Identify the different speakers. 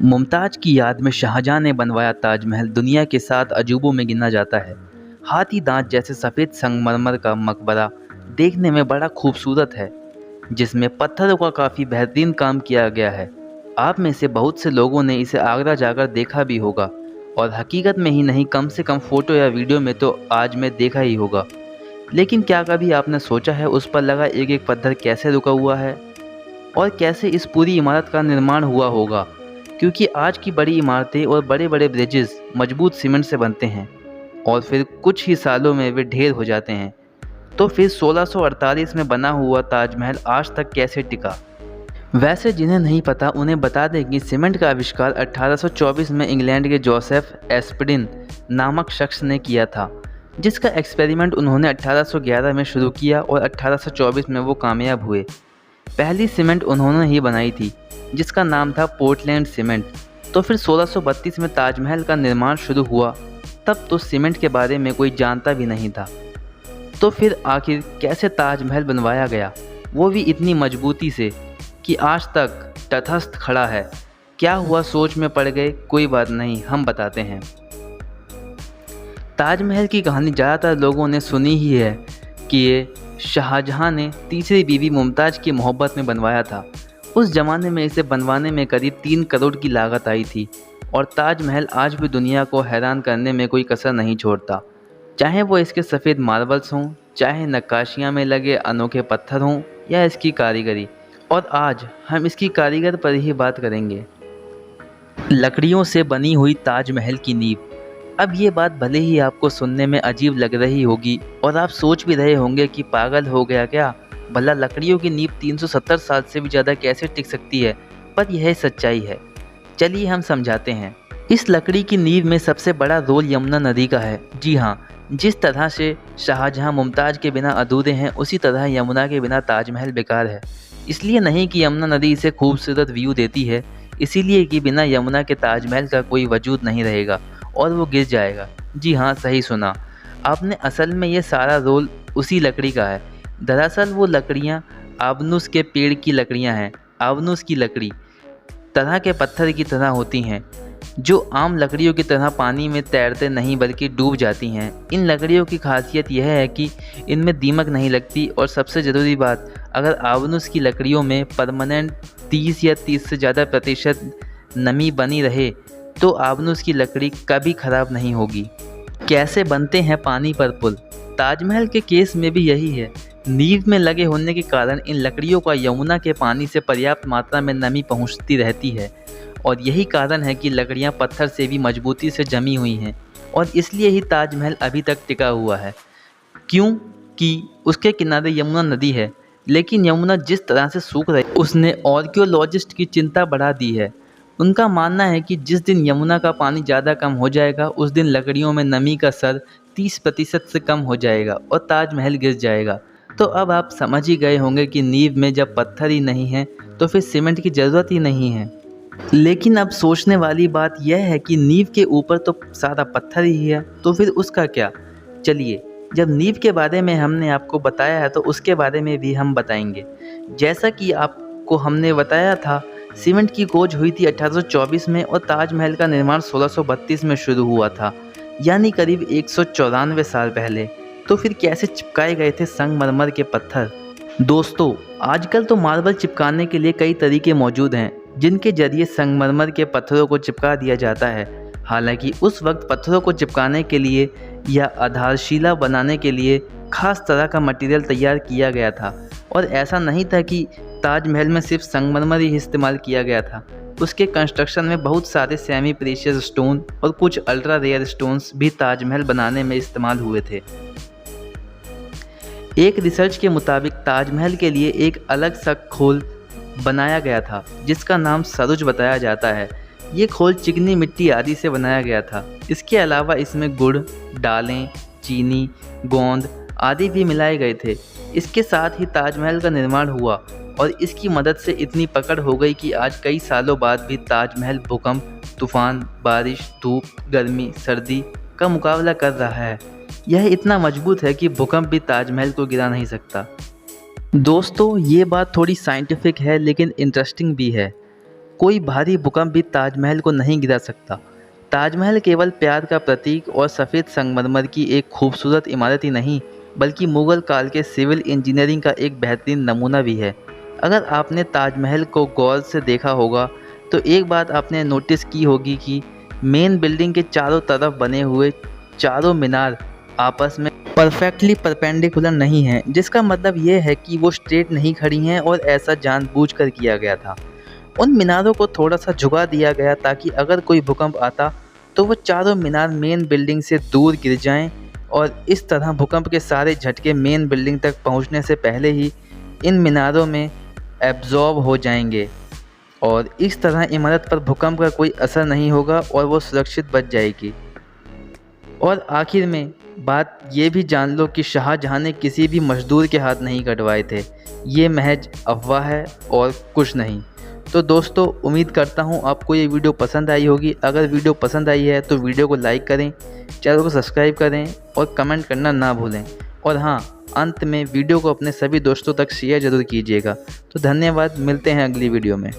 Speaker 1: मुमताज़ की याद में शाहजहां ने बनवाया ताजमहल दुनिया के 7 अजूबों में गिना जाता है। हाथी दांत जैसे सफ़ेद संगमरमर का मकबरा देखने में बड़ा खूबसूरत है, जिसमें पत्थरों का काफ़ी बेहतरीन काम किया गया है। आप में से बहुत से लोगों ने इसे आगरा जाकर देखा भी होगा, और हकीकत में ही नहीं, कम से कम फ़ोटो या वीडियो में तो आज में देखा ही होगा। लेकिन क्या कभी आपने सोचा है उस पर लगा एक एक पत्थर कैसे रुका हुआ है, और कैसे इस पूरी इमारत का निर्माण हुआ होगा? क्योंकि आज की बड़ी इमारतें और बड़े बड़े ब्रिजेस मजबूत सीमेंट से बनते हैं, और फिर कुछ ही सालों में वे ढेर हो जाते हैं। तो फिर 1648 में बना हुआ ताजमहल आज तक कैसे टिका? वैसे जिन्हें नहीं पता उन्हें बता दें कि सीमेंट का आविष्कार 1824 में इंग्लैंड के जोसेफ एस्पडिन नामक शख्स ने किया था, जिसका एक्सपेरिमेंट उन्होंने 1811 में शुरू किया और 1824 में वो कामयाब हुए। पहली सीमेंट उन्होंने ही बनाई थी, जिसका नाम था पोर्टलैंड सीमेंट। तो फिर 1632 में ताजमहल का निर्माण शुरू हुआ। तब तो सीमेंट के बारे में कोई जानता भी नहीं था। तो फिर आखिर कैसे ताजमहल बनवाया गया, वो भी इतनी मजबूती से कि आज तक तटस्थ खड़ा है? क्या हुआ, सोच में पड़ गए? कोई बात नहीं, हम बताते हैं। ताजमहल की कहानी ज़्यादातर लोगों ने सुनी ही है कि ये शाहजहां ने तीसरी बीवी मुमताज़ की मोहब्बत में बनवाया था। उस ज़माने में इसे बनवाने में करीब 3 करोड़ की लागत आई थी, और ताजमहल आज भी दुनिया को हैरान करने में कोई कसर नहीं छोड़ता। चाहे वो इसके सफ़ेद मार्बल्स हों, चाहे नक्काशियाँ में लगे अनोखे पत्थर हों, या इसकी कारीगरी। और आज हम इसकी कारीगर पर ही बात करेंगे। लकड़ियों से बनी हुई ताजमहल की नींव। अब ये बात भले ही आपको सुनने में अजीब लग रही होगी, और आप सोच भी रहे होंगे कि पागल हो गया क्या, भला लकड़ियों की नींव 370 साल से भी ज़्यादा कैसे टिक सकती है? पर यह सच्चाई है। चलिए हम समझाते हैं। इस लकड़ी की नींव में सबसे बड़ा रोल यमुना नदी का है। जी हाँ, जिस तरह से शाहजहां मुमताज़ के बिना अधूरे हैं, उसी तरह यमुना के बिना ताजमहल बेकार है। इसलिए नहीं कि यमुना नदी इसे खूबसूरत व्यू देती है, इसीलिए कि बिना यमुना के ताजमहल का कोई वजूद नहीं रहेगा और वो गिर जाएगा। जी हाँ, सही सुना आपने। असल में ये सारा रोल उसी लकड़ी का है। दरअसल वो लकड़ियाँ आबनूस के पेड़ की लकड़ियाँ हैं। आबनूस की लकड़ी तरह के पत्थर की तरह होती हैं, जो आम लकड़ियों की तरह पानी में तैरते नहीं बल्कि डूब जाती हैं। इन लकड़ियों की खासियत यह है कि इनमें दीमक नहीं लगती, और सबसे ज़रूरी बात, अगर आबनूस की लकड़ियों में परमानेंट 30 या 30 से ज़्यादा प्रतिशत नमी बनी रहे तो आबनूस की लकड़ी कभी ख़राब नहीं होगी। कैसे बनते हैं पानी पर पुल? ताजमहल के केस में भी यही है। नींव में लगे होने के कारण इन लकड़ियों का यमुना के पानी से पर्याप्त मात्रा में नमी पहुंचती रहती है, और यही कारण है कि लकड़ियां पत्थर से भी मजबूती से जमी हुई हैं, और इसलिए ही ताजमहल अभी तक टिका हुआ है। क्यों? कि उसके किनारे यमुना नदी है। लेकिन यमुना जिस तरह से सूख रही, उसने आर्कियोलॉजिस्ट की चिंता बढ़ा दी है। उनका मानना है कि जिस दिन यमुना का पानी ज़्यादा कम हो जाएगा, उस दिन लकड़ियों में नमी का स्तर 30% से कम हो जाएगा और ताजमहल गिर जाएगा। तो अब आप समझ ही गए होंगे कि नींव में जब पत्थर ही नहीं है तो फिर सीमेंट की ज़रूरत ही नहीं है। लेकिन अब सोचने वाली बात यह है कि नींव के ऊपर तो सारा पत्थर ही है, तो फिर उसका क्या? चलिए, जब नींव के बारे में हमने आपको बताया है तो उसके बारे में भी हम बताएंगे। जैसा कि आपको हमने बताया था, सीमेंट की खोज हुई थी 1824 में, और ताजमहल का निर्माण 1632 में शुरू हुआ था, यानी करीब 194 साल पहले। तो फिर कैसे चिपकाए गए थे संगमरमर के पत्थर? दोस्तों, आजकल तो मार्बल चिपकाने के लिए कई तरीके मौजूद हैं, जिनके जरिए संगमरमर के पत्थरों को चिपका दिया जाता है। हालांकि उस वक्त पत्थरों को चिपकाने के लिए या आधारशिला बनाने के लिए खास तरह का मटेरियल तैयार किया गया था, और ऐसा नहीं था कि ताजमहल में सिर्फ संगमरमर ही इस्तेमाल किया गया था। उसके कंस्ट्रक्शन में बहुत सारे सेमी प्रीशियस स्टोन और कुछ अल्ट्रा रेयर स्टोन्स भी ताजमहल बनाने में इस्तेमाल हुए थे। एक रिसर्च के मुताबिक ताजमहल के लिए एक अलग सा खोल बनाया गया था, जिसका नाम सरुज बताया जाता है। ये खोल चिकनी मिट्टी आदि से बनाया गया था। इसके अलावा इसमें गुड़, दालें, चीनी, गोंद आदि भी मिलाए गए थे। इसके साथ ही ताजमहल का निर्माण हुआ, और इसकी मदद से इतनी पकड़ हो गई कि आज कई सालों बाद भी ताजमहल भूकंप, तूफान, बारिश, धूप, गर्मी, सर्दी का मुकाबला कर रहा है। यह इतना मजबूत है कि भूकंप भी ताजमहल को गिरा नहीं सकता। दोस्तों, ये बात थोड़ी साइंटिफिक है लेकिन इंटरेस्टिंग भी है। कोई भारी भूकंप भी ताजमहल को नहीं गिरा सकता। ताजमहल केवल प्यार का प्रतीक और सफ़ेद संगमरमर की एक खूबसूरत इमारत ही नहीं, बल्कि मुग़ल काल के सिविल इंजीनियरिंग का एक बेहतरीन नमूना भी है। अगर आपने ताजमहल को गौर से देखा होगा तो एक बात आपने नोटिस की होगी कि मेन बिल्डिंग के चारों तरफ बने हुए चारों मीनार आपस में परफेक्टली परपेंडिकुलर नहीं हैं, जिसका मतलब ये है कि वो स्ट्रेट नहीं खड़ी हैं और ऐसा जानबूझकर किया गया था। उन मीनारों को थोड़ा सा झुका दिया गया ताकि अगर कोई भूकंप आता तो वो चारों मीनार मेन बिल्डिंग से दूर गिर जाएं और इस तरह भूकंप के सारे झटके मेन बिल्डिंग तक पहुंचने से पहले ही इन मीनारों में एब्जॉर्ब हो जाएंगे और इस तरह इमारत पर भूकंप का कोई असर नहीं होगा और वो सुरक्षित बच जाएगी। और आखिर में बात ये भी जान लो कि शाहजहां ने किसी भी मजदूर के हाथ नहीं कटवाए थे। ये महज अफवाह है और कुछ नहीं। तो दोस्तों, उम्मीद करता हूँ आपको ये वीडियो पसंद आई होगी। अगर वीडियो पसंद आई है तो वीडियो को लाइक करें, चैनल को सब्सक्राइब करें और कमेंट करना ना भूलें। और हाँ, अंत में वीडियो को अपने सभी दोस्तों तक शेयर ज़रूर कीजिएगा। तो धन्यवाद, मिलते हैं अगली वीडियो में।